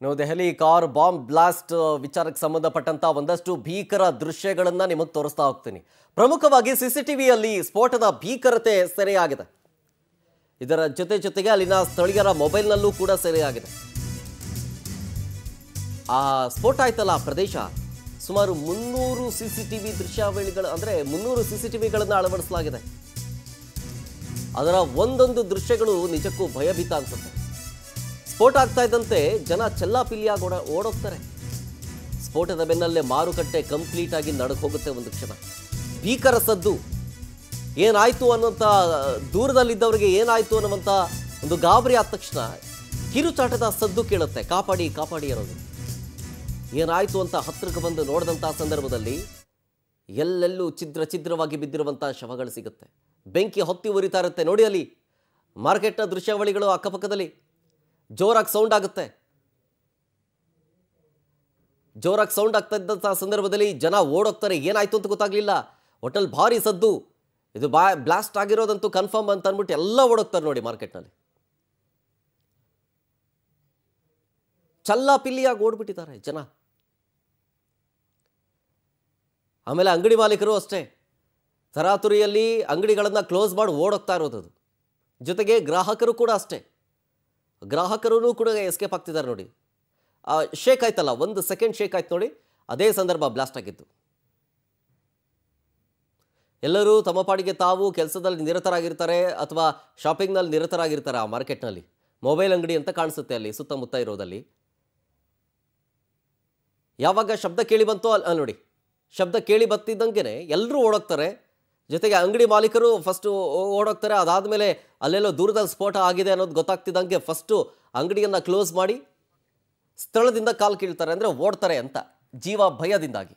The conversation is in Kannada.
ದೆಹಲಿ ಕಾರ್ ಬಾಂಬ್ ಬ್ಲಾಸ್ಟ್ ವಿಚಾರಕ್ಕೆ ಸಂಬಂಧಪಟ್ಟಂತ ಒಂದಷ್ಟು ಭೀಕರ ದೃಶ್ಯಗಳನ್ನು ನಿಮಗೆ ತೋರಿಸ್ತಾ ಹೋಗ್ತೀನಿ. ಪ್ರಮುಖವಾಗಿ ಸಿಸಿಟಿವಿಯಲ್ಲಿ ಸ್ಫೋಟದ ಭೀಕರತೆ ಸೆರೆಯಾಗಿದೆ. ಇದರ ಜೊತೆಗೆ ಅಲ್ಲಿನ ಸ್ಥಳೀಯರ ಮೊಬೈಲ್ನಲ್ಲೂ ಕೂಡ ಸೆರೆಯಾಗಿದೆ. ಆ ಸ್ಫೋಟ ಆಯ್ತಲ್ಲ ಆ ಪ್ರದೇಶ ಸುಮಾರು 300 ಸಿಸಿಟಿವಿ ದೃಶ್ಯಾವಳಿಗಳು ಅಂದರೆ 300 ಸಿಸಿಟಿವಿಗಳನ್ನು ಅಳವಡಿಸಲಾಗಿದೆ. ಅದರ ಒಂದೊಂದು ದೃಶ್ಯಗಳು ನಿಜಕ್ಕೂ ಭಯಭೀತ ಅನ್ಸುತ್ತೆ. ಸ್ಫೋಟ ಆಗ್ತಾ ಇದ್ದಂತೆ ಜನ ಚೆಲ್ಲಾಪಿಲ್ಲಿಯಾಗಿ ಓಡೋಗ್ತಾರೆ. ಸ್ಫೋಟದ ಬೆನ್ನಲ್ಲೇ ಮಾರುಕಟ್ಟೆ ಕಂಪ್ಲೀಟ್ ಆಗಿ ನಡಕ್ ಹೋಗುತ್ತೆ. ಒಂದು ಕ್ಷಣ ಭೀಕರ ಸದ್ದು. ಏನಾಯ್ತು ಅನ್ನೋಂಥ ದೂರದಲ್ಲಿದ್ದವರಿಗೆ ಏನಾಯ್ತು ಅನ್ನುವಂಥ ಒಂದು ಗಾಬರಿ ಆದ ತಕ್ಷಣ ಕಿರುಚಾಟದ ಸದ್ದು ಕೇಳುತ್ತೆ. ಕಾಪಾಡಿ ಕಾಪಾಡಿ ಅನ್ನೋದು. ಏನಾಯ್ತು ಅಂತ ಹತ್ತಿರಕ್ಕೆ ಬಂದು ನೋಡಿದಂಥ ಸಂದರ್ಭದಲ್ಲಿ ಎಲ್ಲೆಲ್ಲೂ ಛಿದ್ರವಾಗಿ ಬಿದ್ದಿರುವಂಥ ಶವಗಳು ಸಿಗುತ್ತೆ. ಬೆಂಕಿ ಹೊತ್ತಿ ಉರಿತಾ ಇರುತ್ತೆ. ನೋಡಿ ಅಲ್ಲಿ ಮಾರ್ಕೆಟ್ನ ದೃಶ್ಯಾವಳಿಗಳು ಅಕ್ಕಪಕ್ಕದಲ್ಲಿ ಜೋರಾಗಿ ಸೌಂಡ್ ಆಗುತ್ತೆ. ಜೋರಾಗಿ ಸೌಂಡ್ ಆಗ್ತಾ ಇದ್ದಂಥ ಸಂದರ್ಭದಲ್ಲಿ ಜನ ಓಡೋಗ್ತಾರೆ. ಏನಾಯ್ತು ಅಂತ ಗೊತ್ತಾಗ್ಲಿಲ್ಲ. ಒಟ್ಟಲ್ಲಿ ಭಾರಿ ಸದ್ದು. ಇದು ಬ್ಲಾಸ್ಟ್ ಆಗಿರೋದಂತೂ ಕನ್ಫರ್ಮ್ ಅಂತ ಅಂದ್ಬಿಟ್ಟು ಎಲ್ಲ ಓಡೋಗ್ತಾರೆ ನೋಡಿ ಮಾರ್ಕೆಟ್ನಲ್ಲಿ. ಚಲ್ಲಾಪಿಲ್ಲಿಯಾಗಿ ಓಡ್ಬಿಟ್ಟಿದ್ದಾರೆ ಜನ. ಆಮೇಲೆ ಅಂಗಡಿ ಮಾಲೀಕರು ಅಷ್ಟೇ ತರಾತುರಿಯಲ್ಲಿ ಅಂಗಡಿಗಳನ್ನು ಕ್ಲೋಸ್ ಮಾಡಿ ಓಡೋಗ್ತಾ ಇರೋದು. ಜೊತೆಗೆ ಗ್ರಾಹಕರು ಕೂಡ ಅಷ್ಟೇ. ಗ್ರಾಹಕರೂ ಕೂಡ ಎಸ್ಕೇಪ್ ಆಗ್ತಿದ್ದಾರೆ ನೋಡಿ. ಶೇಕ್ ಆಯ್ತಲ್ಲ, 1 ಸೆಕೆಂಡ್ ಶೇಕ್ ಆಯ್ತು ನೋಡಿ. ಅದೇ ಸಂದರ್ಭ ಬ್ಲಾಸ್ಟ್ ಆಗಿತ್ತು. ಎಲ್ಲರೂ ತಮ್ಮ ಪಾಡಿಗೆ ತಾವು ಕೆಲಸದಲ್ಲಿ ನಿರತರಾಗಿರ್ತಾರೆ ಅಥವಾ ಶಾಪಿಂಗ್ನಲ್ಲಿ ನಿರತರಾಗಿರ್ತಾರೆ. ಆ ಮಾರ್ಕೆಟ್ನಲ್ಲಿ ಮೊಬೈಲ್ ಅಂಗಡಿ ಅಂತ ಕಾಣಿಸುತ್ತೆ ಅಲ್ಲಿ ಸುತ್ತಮುತ್ತ ಇರೋದಲ್ಲಿ. ಯಾವಾಗ ಶಬ್ದ ಕೇಳಿ ಬಂತೋ ಅಲ್ಲಿ ನೋಡಿ, ಶಬ್ದ ಕೇಳಿ ಬರ್ತಿದ್ದಂಗೆ ಎಲ್ಲರೂ ಓಡೋಗ್ತಾರೆ. ಜೊತೆಗೆ ಅಂಗಡಿ ಮಾಲೀಕರು ಫಸ್ಟು ಓಡೋಗ್ತಾರೆ. ಅದಾದಮೇಲೆ ಅಲ್ಲೆಲ್ಲೋ ದೂರದಲ್ಲಿ ಸ್ಫೋಟ ಆಗಿದೆ ಅನ್ನೋದು ಗೊತ್ತಾಗ್ತಿದ್ದಂಗೆ ಫಸ್ಟು ಅಂಗಡಿಯನ್ನು ಕ್ಲೋಸ್ ಮಾಡಿ ಸ್ಥಳದಿಂದ ಕಾಲು ಕೀಳ್ತಾರೆ. ಅಂದರೆ ಓಡ್ತಾರೆ ಅಂತ, ಜೀವ ಭಯದಿಂದಾಗಿ.